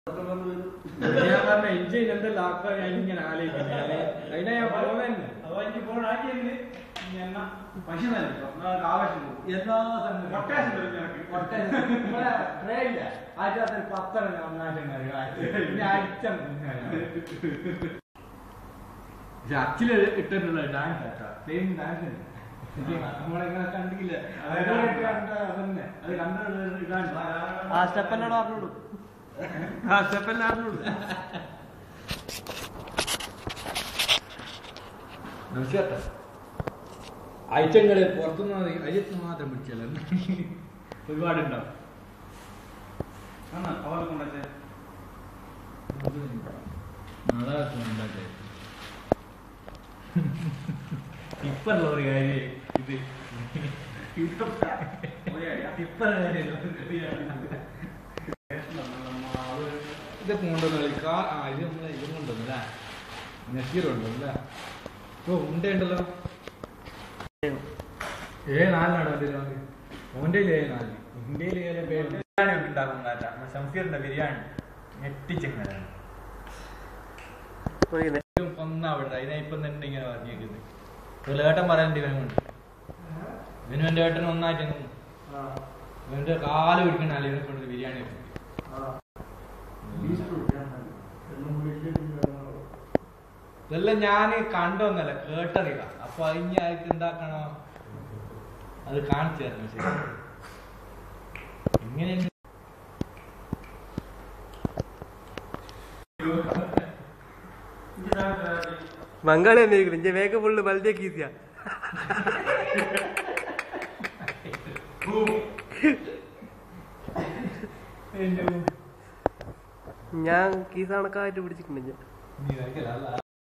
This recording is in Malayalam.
ഞാൻ പറഞ്ഞ എൻജോയ് എന്തെല്ലാം ആക്കാൻ ഞാൻ ഇങ്ങനെ ആലോചിക്കുന്നത് അതിനാ ഞാൻ പോകുന്നതന്നെ. അപ്പൊ എനിക്ക് ഫോൺ ആക്കിയെങ്കിൽ പൈസ നൽകോ ആവശ്യം എല്ലാ ആഴ്ച 10 അച്ചില് ഇട്ടിട്ടുള്ള ഡാൻസ് ആട്ടോ. സെയിം ഡാൻസ് നമ്മളെങ്ങനെ കണ്ടില്ല. അതന്നെ അത് കണ്ടിട്ടുള്ള ആ സ്റ്റെപ്പെല്ലാം അറിഞ്ഞോളൂ. ആ സ്റ്റെപ്പെല്ലാം അറിഞ്ഞോളൂ. നമസ്കാരം. ഐറ്റങ്ങള് പുറത്തുനിന്ന് അരിയത്ത് മാത്രം പിടിച്ചല്ല, ഒരുപാടുണ്ടാവും. ടിപ്പറുള്ള ഒരു കാര്യം ഇത്. ഇതൊക്കെ കൊണ്ടുവന്ന ഇത് നമ്മളെ ഇതും കൊണ്ടുവന്നല്ലേ, നസീർ ഉണ്ടല്ലേ. ഓ ഉണ്ടല്ലോ. 4 ഓന്റെ 4 ഇന്ത്യയിൽ ബിരിയാണി ഒക്കെ ഉണ്ടാക്കുന്നതാ. ഷംസീറിന്റെ ബിരിയാണി ഞെട്ടിച്ചെങ്ങനെയാണ് ഒന്നാവിടെ. അതിനാ ഇപ്പം തന്നെ ഇങ്ങനെ പറഞ്ഞേക്കുന്നത്. ഒരു ഏട്ടൻ പറയാനുണ്ട് ഇവനുണ്ട്. ഇവനും എന്റെ ഏട്ടനും ഒന്നായിട്ട് ഇവന്റെ കാല് പിടിക്കണല്ലേ ഇവനെ കൊണ്ട് ബിരിയാണി വെക്കും. ഇതെല്ലാം ഞാന് കണ്ടൊന്നല്ല, കേട്ടറിയില്ല. അപ്പൊ അതിന് ആയിട്ട് ഉണ്ടാക്കണോ അത് കാണിച്ചു തരണം. ശരി, ഇങ്ങനെ ബംഗാളി തന്നെ വേഗം ഫുള്ള് വലുതേക്ക് ഈസിയാ. ഞാൻ കീസ് കണക്കായിട്ട് പിടിച്ചിട്ടുണ്ട്.